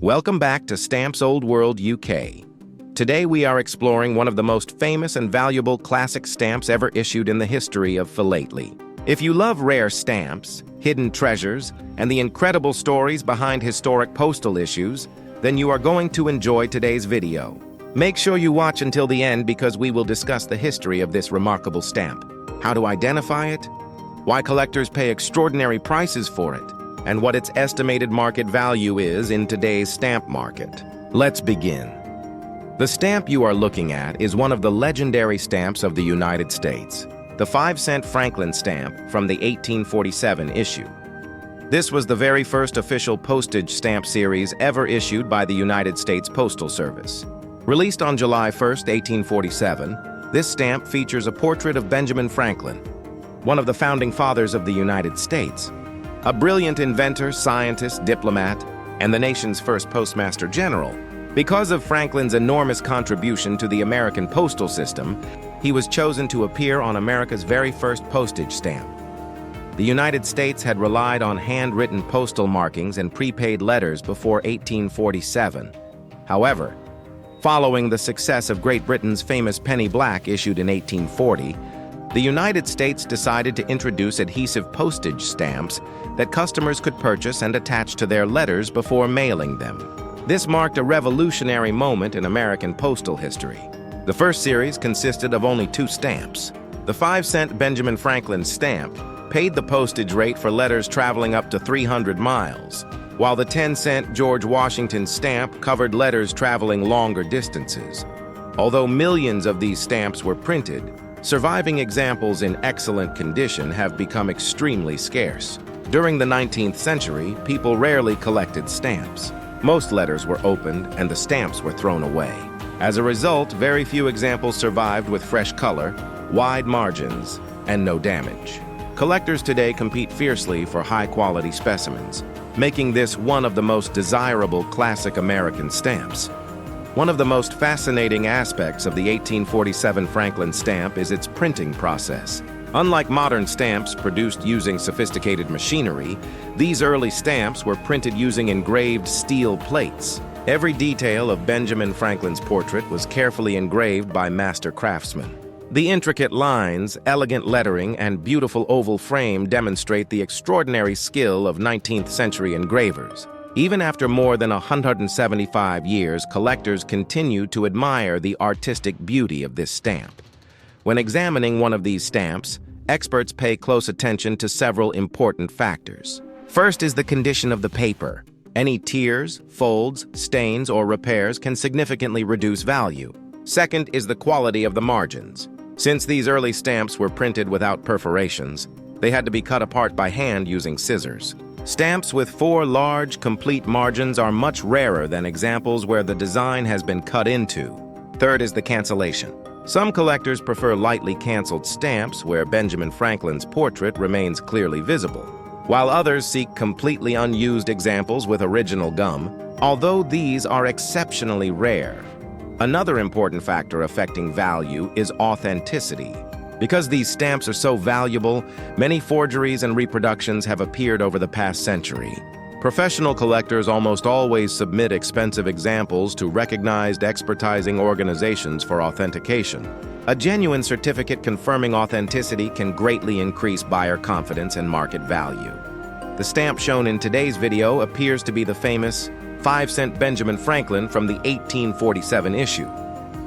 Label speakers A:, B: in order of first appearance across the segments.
A: Welcome back to Stamps Old World UK. Today we are exploring one of the most famous and valuable classic stamps ever issued in the history of philately. If you love rare stamps, hidden treasures, and the incredible stories behind historic postal issues, then you are going to enjoy today's video. Make sure you watch until the end because we will discuss the history of this remarkable stamp, how to identify it, why collectors pay extraordinary prices for it, and what its estimated market value is in today's stamp market. Let's begin. The stamp you are looking at is one of the legendary stamps of the United States, the 5-cent Franklin stamp from the 1847 issue. This was the very first official postage stamp series ever issued by the United States Postal Service. Released on July 1, 1847, this stamp features a portrait of Benjamin Franklin, one of the founding fathers of the United States, a brilliant inventor, scientist, diplomat, and the nation's first postmaster general. Because of Franklin's enormous contribution to the American postal system, he was chosen to appear on America's very first postage stamp. The United States had relied on handwritten postal markings and prepaid letters before 1847. However, following the success of Great Britain's famous penny black issued in 1840, the United States decided to introduce adhesive postage stamps that customers could purchase and attach to their letters before mailing them. This marked a revolutionary moment in American postal history. The first series consisted of only 2 stamps. The 5-cent Benjamin Franklin stamp paid the postage rate for letters traveling up to 300 miles, while the 10-cent George Washington stamp covered letters traveling longer distances. Although millions of these stamps were printed, surviving examples in excellent condition have become extremely scarce. During the 19th century, people rarely collected stamps. Most letters were opened and the stamps were thrown away. As a result, very few examples survived with fresh color, wide margins, and no damage. Collectors today compete fiercely for high-quality specimens, making this one of the most desirable classic American stamps. One of the most fascinating aspects of the 1847 Franklin stamp is its printing process. Unlike modern stamps produced using sophisticated machinery, these early stamps were printed using engraved steel plates. Every detail of Benjamin Franklin's portrait was carefully engraved by master craftsmen. The intricate lines, elegant lettering, and beautiful oval frame demonstrate the extraordinary skill of 19th-century engravers. Even after more than 175 years, collectors continue to admire the artistic beauty of this stamp. When examining one of these stamps, experts pay close attention to several important factors. First is the condition of the paper. Any tears, folds, stains, or repairs can significantly reduce value. Second is the quality of the margins. Since these early stamps were printed without perforations, they had to be cut apart by hand using scissors. Stamps with 4 large, complete margins are much rarer than examples where the design has been cut into. Third is the cancellation. Some collectors prefer lightly canceled stamps where Benjamin Franklin's portrait remains clearly visible, while others seek completely unused examples with original gum, although these are exceptionally rare. Another important factor affecting value is authenticity. Because these stamps are so valuable, many forgeries and reproductions have appeared over the past century. Professional collectors almost always submit expensive examples to recognized expertising organizations for authentication. A genuine certificate confirming authenticity can greatly increase buyer confidence and market value. The stamp shown in today's video appears to be the famous 5-cent Benjamin Franklin from the 1847 issue.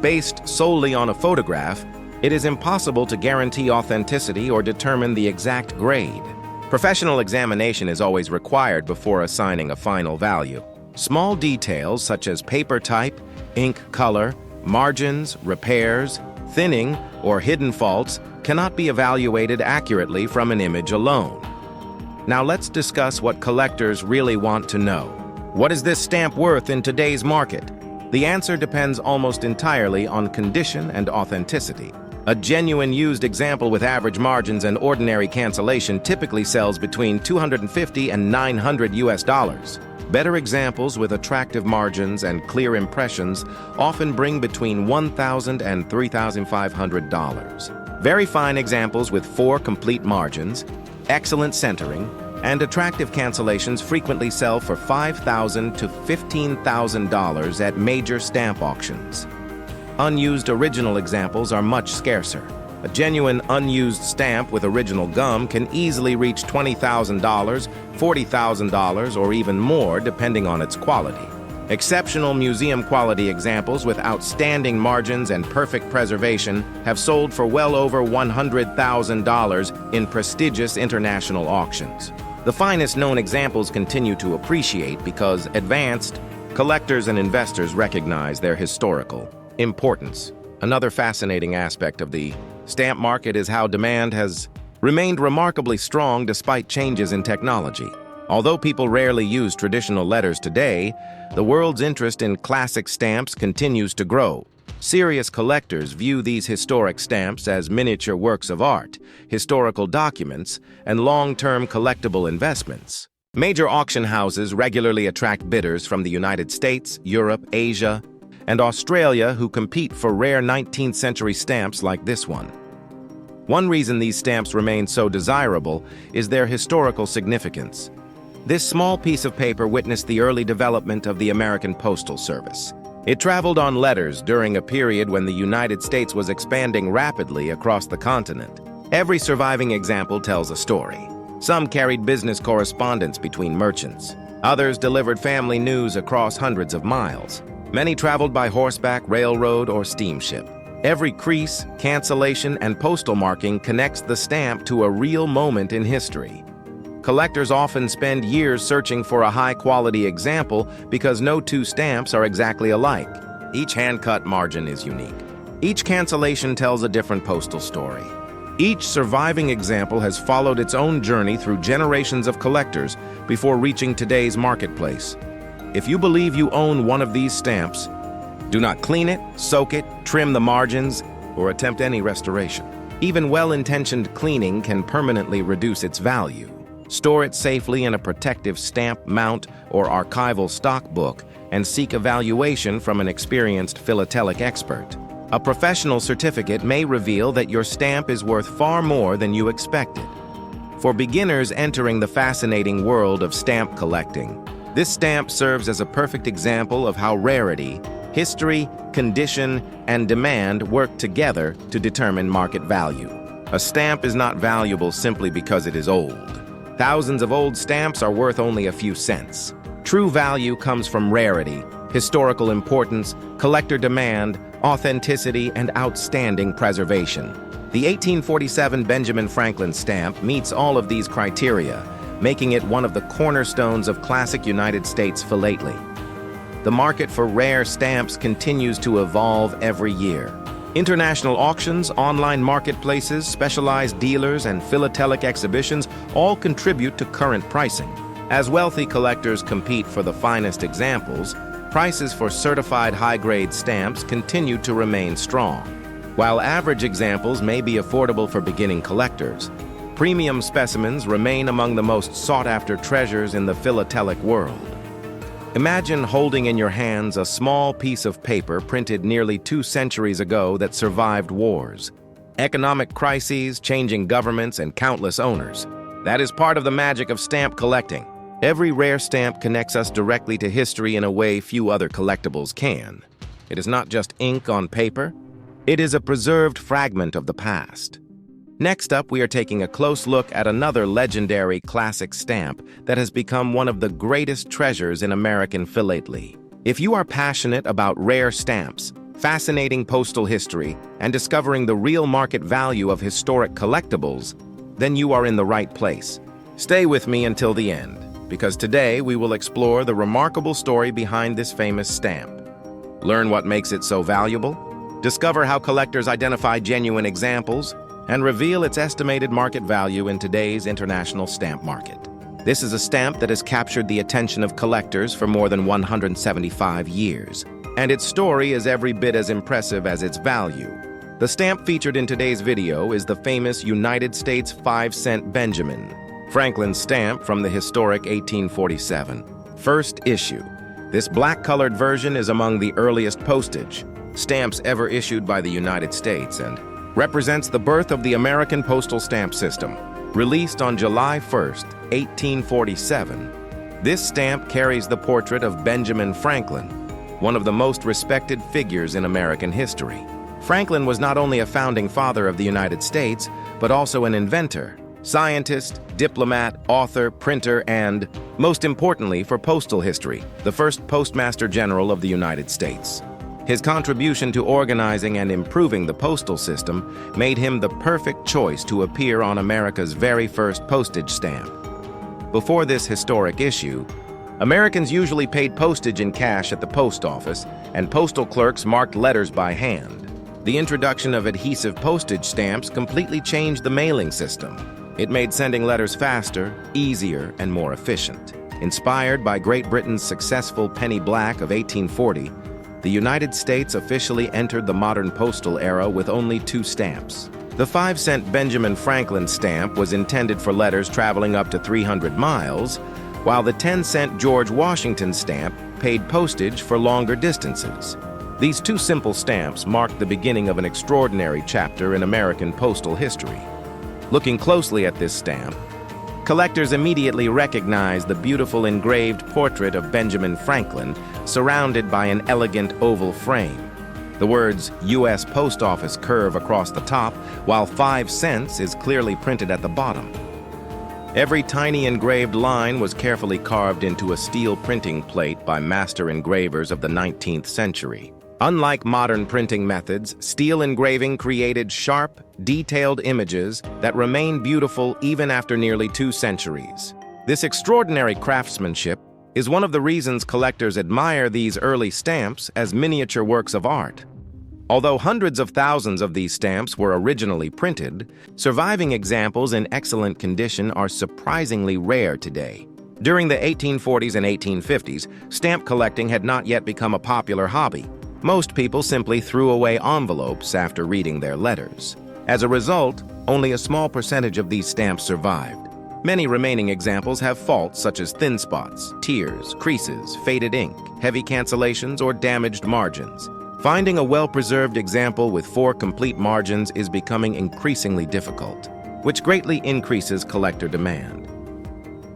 A: Based solely on a photograph, it is impossible to guarantee authenticity or determine the exact grade. Professional examination is always required before assigning a final value. Small details such as paper type, ink color, margins, repairs, thinning, or hidden faults cannot be evaluated accurately from an image alone. Now let's discuss what collectors really want to know. What is this stamp worth in today's market? The answer depends almost entirely on condition and authenticity. A genuine used example with average margins and ordinary cancellation typically sells between $250 and $900. Better examples with attractive margins and clear impressions often bring between $1,000 and $3,500. Very fine examples with 4 complete margins, excellent centering, and attractive cancellations frequently sell for $5,000 to $15,000 at major stamp auctions. Unused original examples are much scarcer. A genuine unused stamp with original gum can easily reach $20,000, $40,000, or even more depending on its quality. Exceptional museum-quality examples with outstanding margins and perfect preservation have sold for well over $100,000 in prestigious international auctions. The finest known examples continue to appreciate because advanced collectors and investors recognize their historical importance. Another fascinating aspect of the stamp market is how demand has remained remarkably strong despite changes in technology. Although people rarely use traditional letters today, the world's interest in classic stamps continues to grow. Serious collectors view these historic stamps as miniature works of art, historical documents, and long-term collectible investments. Major auction houses regularly attract bidders from the United States, Europe, Asia, and Australia who compete for rare 19th century stamps like this one. One reason these stamps remain so desirable is their historical significance. This small piece of paper witnessed the early development of the American Postal Service. It traveled on letters during a period when the United States was expanding rapidly across the continent. Every surviving example tells a story. Some carried business correspondence between merchants. Others delivered family news across hundreds of miles. Many traveled by horseback, railroad, or steamship. Every crease, cancellation, and postal marking connects the stamp to a real moment in history. Collectors often spend years searching for a high-quality example because no two stamps are exactly alike. Each hand-cut margin is unique. Each cancellation tells a different postal story. Each surviving example has followed its own journey through generations of collectors before reaching today's marketplace. If you believe you own one of these stamps, do not clean it, soak it, trim the margins, or attempt any restoration. Even well-intentioned cleaning can permanently reduce its value. Store it safely in a protective stamp mount or archival stock book and seek evaluation from an experienced philatelic expert. A professional certificate may reveal that your stamp is worth far more than you expected. For beginners entering the fascinating world of stamp collecting, this stamp serves as a perfect example of how rarity, history, condition, and demand work together to determine market value. A stamp is not valuable simply because it is old. Thousands of old stamps are worth only a few cents. True value comes from rarity, historical importance, collector demand, authenticity, and outstanding preservation. The 1847 Benjamin Franklin stamp meets all of these criteria, making it one of the cornerstones of classic United States philately. The market for rare stamps continues to evolve every year. International auctions, online marketplaces, specialized dealers, and philatelic exhibitions all contribute to current pricing. As wealthy collectors compete for the finest examples, prices for certified high-grade stamps continue to remain strong. While average examples may be affordable for beginning collectors, premium specimens remain among the most sought-after treasures in the philatelic world. Imagine holding in your hands a small piece of paper printed nearly 2 centuries ago that survived wars, economic crises, changing governments, and countless owners. That is part of the magic of stamp collecting. Every rare stamp connects us directly to history in a way few other collectibles can. It is not just ink on paper. It is a preserved fragment of the past. Next up, we are taking a close look at another legendary classic stamp that has become one of the greatest treasures in American philately. If you are passionate about rare stamps, fascinating postal history, and discovering the real market value of historic collectibles, then you are in the right place. Stay with me until the end, because today we will explore the remarkable story behind this famous stamp. Learn what makes it so valuable, discover how collectors identify genuine examples, and reveal its estimated market value in today's international stamp market. This is a stamp that has captured the attention of collectors for more than 175 years, and its story is every bit as impressive as its value. The stamp featured in today's video is the famous United States 5-cent Benjamin Franklin stamp from the historic 1847 first issue. This black-colored version is among the earliest postage stamps ever issued by the United States and represents the birth of the American postal stamp system. Released on July 1st, 1847. This stamp carries the portrait of Benjamin Franklin, one of the most respected figures in American history. Franklin was not only a founding father of the United States, but also an inventor, scientist, diplomat, author, printer, and, most importantly for postal history, the first Postmaster General of the United States. His contribution to organizing and improving the postal system made him the perfect choice to appear on America's very first postage stamp. Before this historic issue, Americans usually paid postage in cash at the post office, and postal clerks marked letters by hand. The introduction of adhesive postage stamps completely changed the mailing system. It made sending letters faster, easier, and more efficient. Inspired by Great Britain's successful penny black of 1840, the United States officially entered the modern postal era with only 2 stamps. The 5-cent Benjamin Franklin stamp was intended for letters traveling up to 300 miles, while the 10-cent George Washington stamp paid postage for longer distances. These 2 simple stamps marked the beginning of an extraordinary chapter in American postal history. Looking closely at this stamp, collectors immediately recognize the beautiful engraved portrait of Benjamin Franklin surrounded by an elegant oval frame. The words U.S. Post Office curve across the top, while 5 cents is clearly printed at the bottom. Every tiny engraved line was carefully carved into a steel printing plate by master engravers of the 19th century. Unlike modern printing methods, steel engraving created sharp, detailed images that remain beautiful even after nearly 2 centuries. This extraordinary craftsmanship is one of the reasons collectors admire these early stamps as miniature works of art. Although hundreds of thousands of these stamps were originally printed, surviving examples in excellent condition are surprisingly rare today. During the 1840s and 1850s, stamp collecting had not yet become a popular hobby. Most people simply threw away envelopes after reading their letters. As a result, only a small percentage of these stamps survived. Many remaining examples have faults such as thin spots, tears, creases, faded ink, heavy cancellations, or damaged margins. Finding a well-preserved example with 4 complete margins is becoming increasingly difficult, which greatly increases collector demand.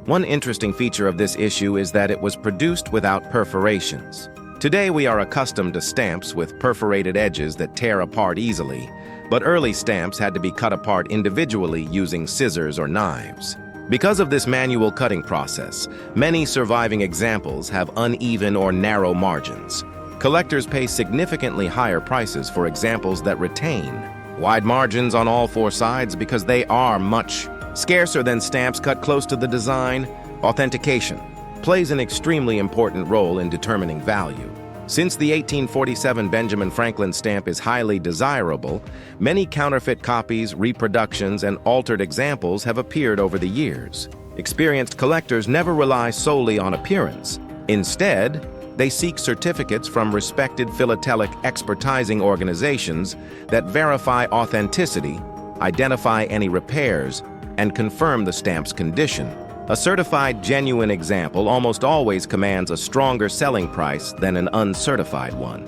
A: One interesting feature of this issue is that it was produced without perforations. Today we are accustomed to stamps with perforated edges that tear apart easily, but early stamps had to be cut apart individually using scissors or knives. Because of this manual cutting process, many surviving examples have uneven or narrow margins. Collectors pay significantly higher prices for examples that retain wide margins on all 4 sides because they are much scarcer than stamps cut close to the design. Authentication plays an extremely important role in determining value. Since the 1847 Benjamin Franklin stamp is highly desirable, many counterfeit copies, reproductions, and altered examples have appeared over the years. Experienced collectors never rely solely on appearance. Instead, they seek certificates from respected philatelic expertising organizations that verify authenticity, identify any repairs, and confirm the stamp's condition. A certified genuine example almost always commands a stronger selling price than an uncertified one.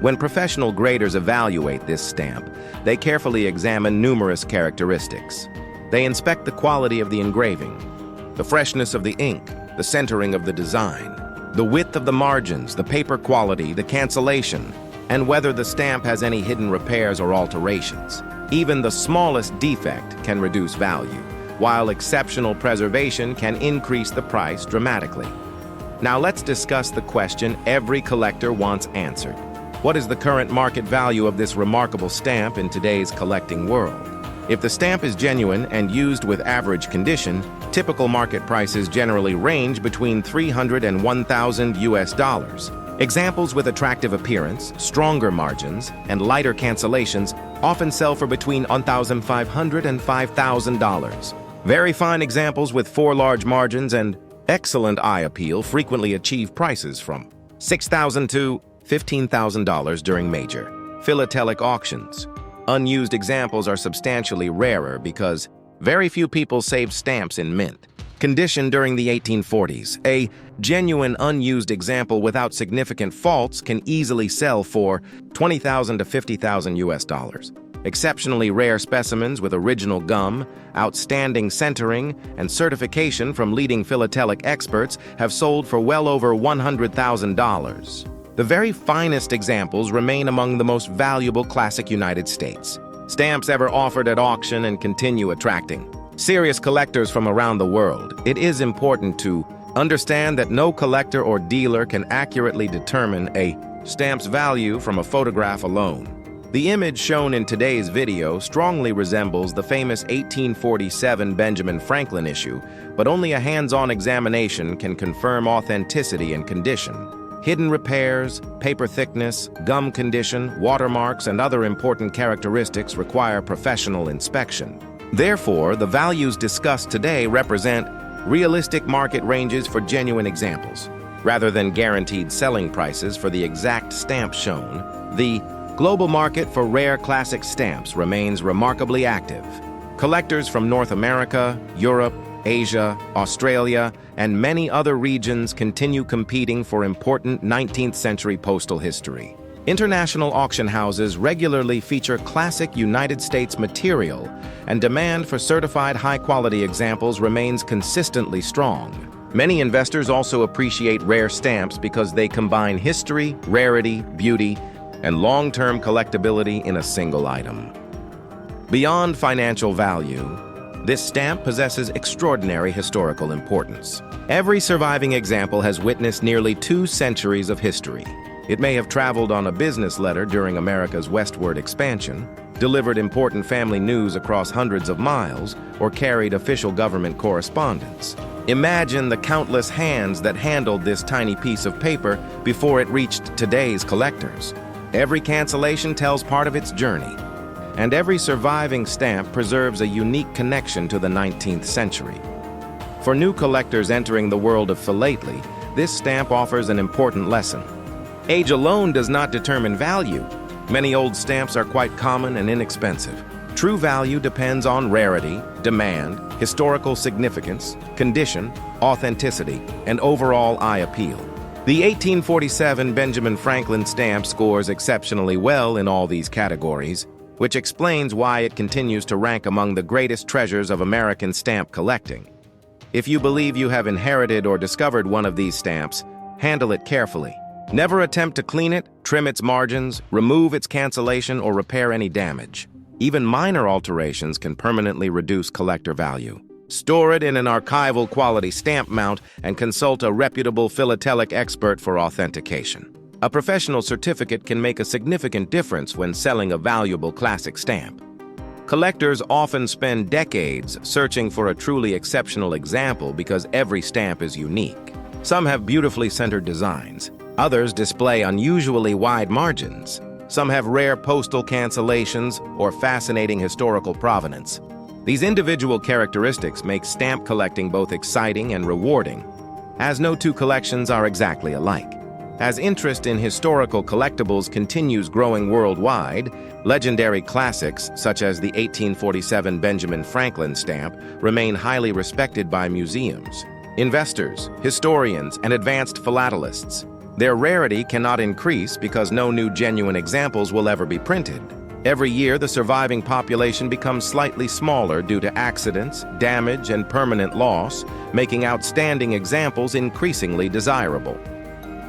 A: When professional graders evaluate this stamp, they carefully examine numerous characteristics. They inspect the quality of the engraving, the freshness of the ink, the centering of the design, the width of the margins, the paper quality, the cancellation, and whether the stamp has any hidden repairs or alterations. Even the smallest defect can reduce value, while exceptional preservation can increase the price dramatically. Now let's discuss the question every collector wants answered. What is the current market value of this remarkable stamp in today's collecting world? If the stamp is genuine and used with average condition, typical market prices generally range between $300 and $1,000 US. Examples with attractive appearance, stronger margins, and lighter cancellations often sell for between $1,500 and $5,000. Very fine examples with 4 large margins and excellent eye appeal frequently achieve prices from $6,000 to $15,000 during major philatelic auctions. Unused examples are substantially rarer because very few people saved stamps in mint condition during the 1840s. A genuine unused example without significant faults can easily sell for $20,000 to $50,000 US. Exceptionally rare specimens with original gum, outstanding centering, and certification from leading philatelic experts have sold for well over $100,000. The very finest examples remain among the most valuable classic United States stamps ever offered at auction and continue attracting serious collectors from around the world. It is important to understand that no collector or dealer can accurately determine a stamp's value from a photograph alone. The image shown in today's video strongly resembles the famous 1847 Benjamin Franklin issue, but only a hands-on examination can confirm authenticity and condition. Hidden repairs, paper thickness, gum condition, watermarks, and other important characteristics require professional inspection. Therefore, the values discussed today represent realistic market ranges for genuine examples, rather than guaranteed selling prices for the exact stamp shown. The global market for rare classic stamps remains remarkably active. Collectors from North America, Europe, Asia, Australia, and many other regions continue competing for important 19th century postal history. International auction houses regularly feature classic United States material, and demand for certified high-quality examples remains consistently strong. Many investors also appreciate rare stamps because they combine history, rarity, beauty, and long-term collectability in a single item. Beyond financial value, this stamp possesses extraordinary historical importance. Every surviving example has witnessed nearly 2 centuries of history. It may have traveled on a business letter during America's westward expansion, delivered important family news across hundreds of miles, or carried official government correspondence. Imagine the countless hands that handled this tiny piece of paper before it reached today's collectors. Every cancellation tells part of its journey, and every surviving stamp preserves a unique connection to the 19th century. For new collectors entering the world of philately, this stamp offers an important lesson. Age alone does not determine value. Many old stamps are quite common and inexpensive. True value depends on rarity, demand, historical significance, condition, authenticity, and overall eye appeal. The 1847 Benjamin Franklin stamp scores exceptionally well in all these categories, which explains why it continues to rank among the greatest treasures of American stamp collecting. If you believe you have inherited or discovered one of these stamps, handle it carefully. Never attempt to clean it, trim its margins, remove its cancellation, or repair any damage. Even minor alterations can permanently reduce collector value. Store it in an archival quality stamp mount and consult a reputable philatelic expert for authentication. A professional certificate can make a significant difference when selling a valuable classic stamp. Collectors often spend decades searching for a truly exceptional example because every stamp is unique. Some have beautifully centered designs. Others display unusually wide margins. Some have rare postal cancellations or fascinating historical provenance. These individual characteristics make stamp collecting both exciting and rewarding, as no two collections are exactly alike. As interest in historical collectibles continues growing worldwide, legendary classics such as the 1847 Benjamin Franklin stamp remain highly respected by museums, investors, historians, and advanced philatelists. Their rarity cannot increase because no new genuine examples will ever be printed. Every year, the surviving population becomes slightly smaller due to accidents, damage, and permanent loss, making outstanding examples increasingly desirable.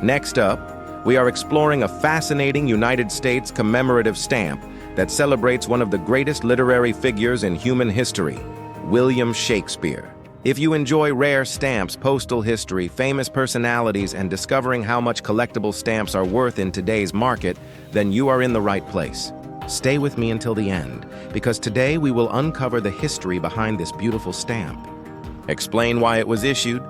A: Next up, we are exploring a fascinating United States commemorative stamp that celebrates one of the greatest literary figures in human history, William Shakespeare. If you enjoy rare stamps, postal history, famous personalities, and discovering how much collectible stamps are worth in today's market, then you are in the right place. Stay with me until the end, because today we will uncover the history behind this beautiful stamp, explain why it was issued,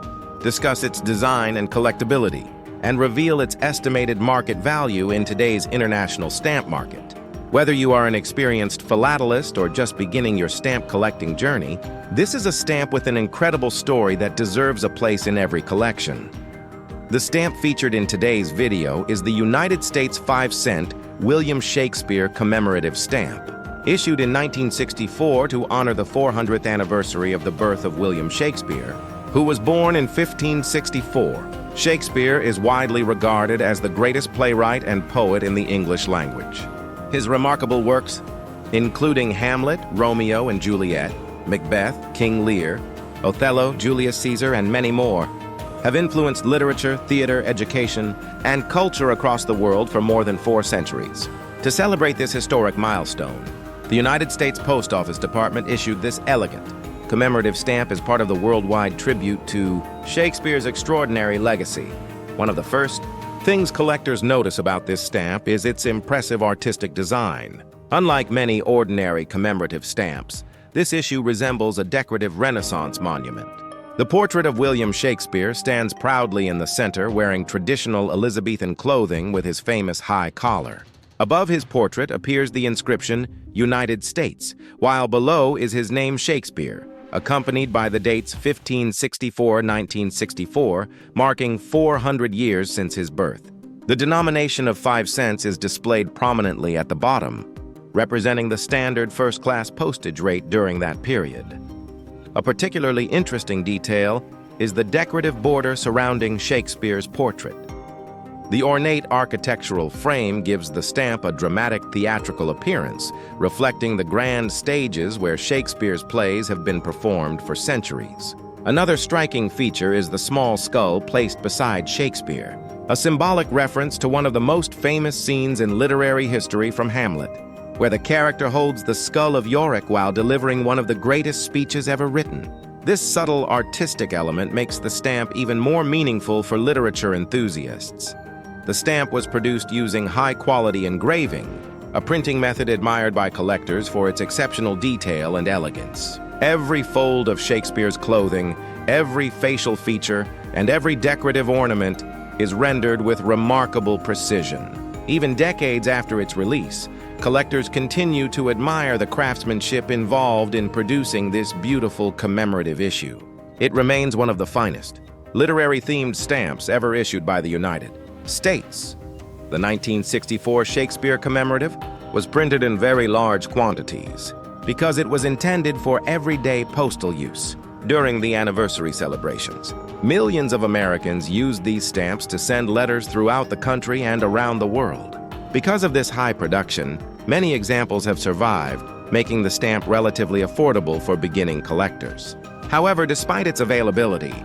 A: discuss its design and collectability, and reveal its estimated market value in today's international stamp market. Whether you are an experienced philatelist or just beginning your stamp collecting journey, this is a stamp with an incredible story that deserves a place in every collection. The stamp featured in today's video is the United States 5-cent William Shakespeare commemorative stamp. Issued in 1964 to honor the 400th anniversary of the birth of William Shakespeare, who was born in 1564. Shakespeare is widely regarded as the greatest playwright and poet in the English language. His remarkable works including Hamlet, Romeo and Juliet, Macbeth, King Lear, Othello, Julius Caesar, and many more, have influenced literature, theater, education, and culture across the world for more than 4 centuries. To celebrate this historic milestone, the United States Post Office Department issued this elegant, commemorative stamp as part of the worldwide tribute to Shakespeare's extraordinary legacy. One of the first things collectors notice about this stamp is its impressive artistic design. Unlike many ordinary commemorative stamps, this issue resembles a decorative Renaissance monument. The portrait of William Shakespeare stands proudly in the center, wearing traditional Elizabethan clothing with his famous high collar. Above his portrait appears the inscription, United States, while below is his name Shakespeare, accompanied by the dates 1564-1964, marking 400 years since his birth. The denomination of 5 cents is displayed prominently at the bottom, representing the standard first-class postage rate during that period. A particularly interesting detail is the decorative border surrounding Shakespeare's portrait. The ornate architectural frame gives the stamp a dramatic theatrical appearance, reflecting the grand stages where Shakespeare's plays have been performed for centuries. Another striking feature is the small skull placed beside Shakespeare, a symbolic reference to one of the most famous scenes in literary history from Hamlet, where the character holds the skull of Yorick while delivering one of the greatest speeches ever written. This subtle artistic element makes the stamp even more meaningful for literature enthusiasts. The stamp was produced using high-quality engraving, a printing method admired by collectors for its exceptional detail and elegance. Every fold of Shakespeare's clothing, every facial feature, and every decorative ornament is rendered with remarkable precision. Even decades after its release, collectors continue to admire the craftsmanship involved in producing this beautiful commemorative issue. It remains one of the finest, literary-themed stamps ever issued by the United States. The 1964 Shakespeare commemorative was printed in very large quantities because it was intended for everyday postal use. During the anniversary celebrations, millions of Americans used these stamps to send letters throughout the country and around the world. Because of this high production, many examples have survived, making the stamp relatively affordable for beginning collectors. However, despite its availability,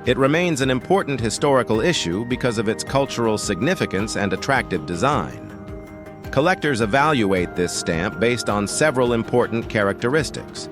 A: it remains an important historical issue because of its cultural significance and attractive design. Collectors evaluate this stamp based on several important characteristics.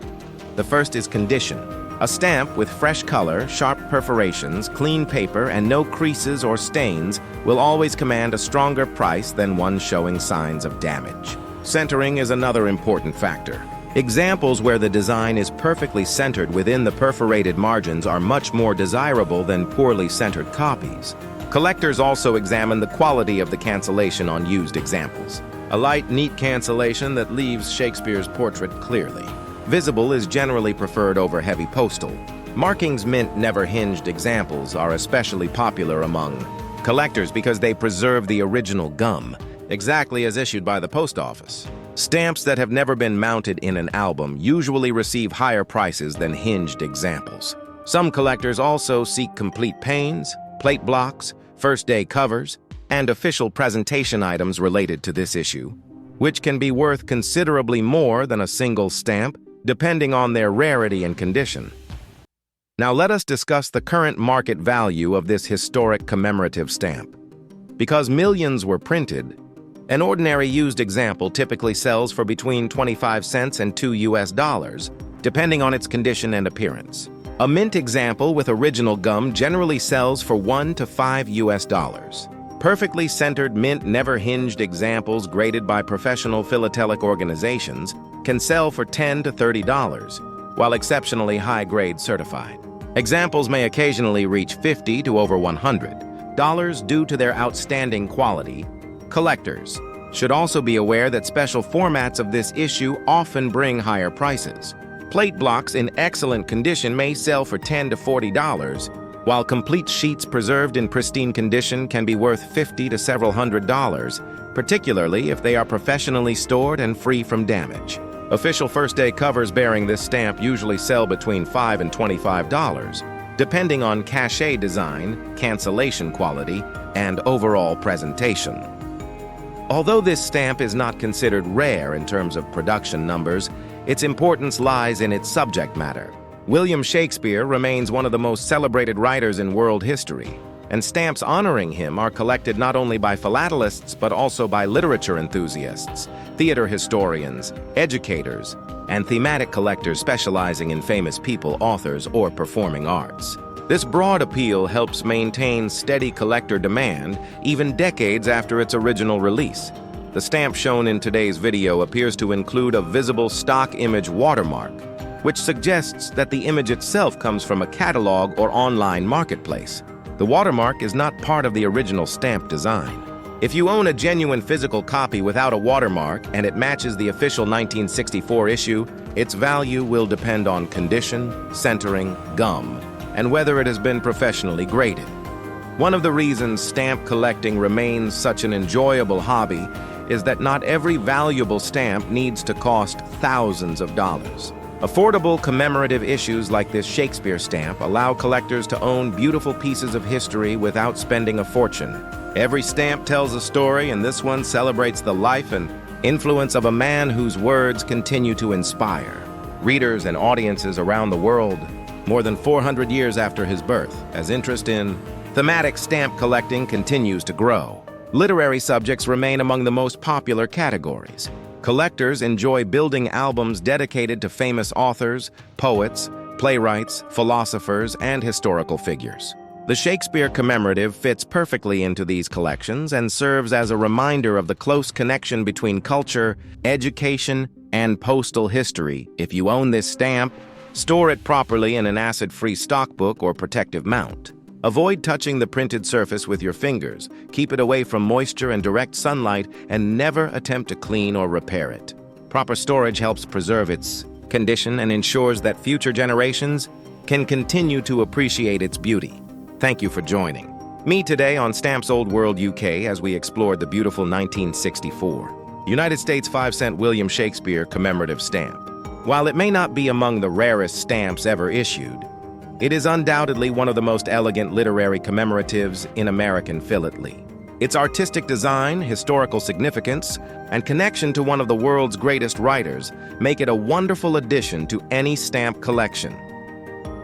A: The first is condition. A stamp with fresh color, sharp perforations, clean paper, and no creases or stains will always command a stronger price than one showing signs of damage. Centering is another important factor. Examples where the design is perfectly centered within the perforated margins are much more desirable than poorly centered copies. Collectors also examine the quality of the cancellation on used examples. A light, neat cancellation that leaves Shakespeare's portrait clearly visible is generally preferred over heavy postal. Markings mint never hinged examples are especially popular among collectors because they preserve the original gum, exactly as issued by the post office. Stamps that have never been mounted in an album usually receive higher prices than hinged examples. Some collectors also seek complete panes, plate blocks, first-day covers, and official presentation items related to this issue, which can be worth considerably more than a single stamp, depending on their rarity and condition. Now let us discuss the current market value of this historic commemorative stamp. Because millions were printed, an ordinary used example typically sells for between 25 cents and $2, depending on its condition and appearance. A mint example with original gum generally sells for $1 to $5. Perfectly centered mint never hinged examples graded by professional philatelic organizations can sell for $10 to $30, while exceptionally high-grade certified examples may occasionally reach $50 to over $100 due to their outstanding quality. Collectors should also be aware that special formats of this issue often bring higher prices. Plate blocks in excellent condition may sell for $10 to $40, while complete sheets preserved in pristine condition can be worth $50 to several $100s, particularly if they are professionally stored and free from damage. Official first-day covers bearing this stamp usually sell between $5 and $25, depending on cachet design, cancellation quality, and overall presentation. Although this stamp is not considered rare in terms of production numbers, its importance lies in its subject matter. William Shakespeare remains one of the most celebrated writers in world history, and stamps honoring him are collected not only by philatelists but also by literature enthusiasts, theater historians, educators, and thematic collectors specializing in famous people, authors, or performing arts. This broad appeal helps maintain steady collector demand even decades after its original release. The stamp shown in today's video appears to include a visible stock image watermark, which suggests that the image itself comes from a catalog or online marketplace. The watermark is not part of the original stamp design. If you own a genuine physical copy without a watermark and it matches the official 1964 issue, its value will depend on condition, centering, gum, and whether it has been professionally graded. One of the reasons stamp collecting remains such an enjoyable hobby is that not every valuable stamp needs to cost thousands of dollars. Affordable commemorative issues like this Shakespeare stamp allow collectors to own beautiful pieces of history without spending a fortune. Every stamp tells a story, and this one celebrates the life and influence of a man whose words continue to inspire readers and audiences around the world more than 400 years after his birth, as interest in thematic stamp collecting continues to grow. Literary subjects remain among the most popular categories. Collectors enjoy building albums dedicated to famous authors, poets, playwrights, philosophers, and historical figures. The Shakespeare commemorative fits perfectly into these collections and serves as a reminder of the close connection between culture, education, and postal history. If you own this stamp, store it properly in an acid-free stockbook or protective mount. Avoid touching the printed surface with your fingers, keep it away from moisture and direct sunlight, and never attempt to clean or repair it. Proper storage helps preserve its condition and ensures that future generations can continue to appreciate its beauty. Thank you for joining me today on Stamps Old World UK as we explored the beautiful 1964 United States 5-cent William Shakespeare commemorative stamp. While it may not be among the rarest stamps ever issued, it is undoubtedly one of the most elegant literary commemoratives in American philately. Its artistic design, historical significance, and connection to one of the world's greatest writers make it a wonderful addition to any stamp collection.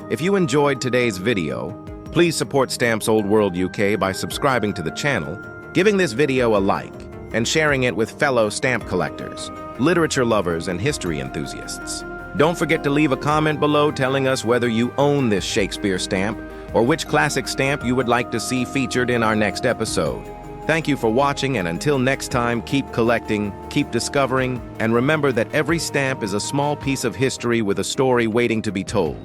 A: If you enjoyed today's video, please support Stamps Old World UK by subscribing to the channel, giving this video a like, and sharing it with fellow stamp collectors, literature lovers, and history enthusiasts. Don't forget to leave a comment below telling us whether you own this Shakespeare stamp or which classic stamp you would like to see featured in our next episode. Thank you for watching, and until next time, keep collecting, keep discovering, and remember that every stamp is a small piece of history with a story waiting to be told.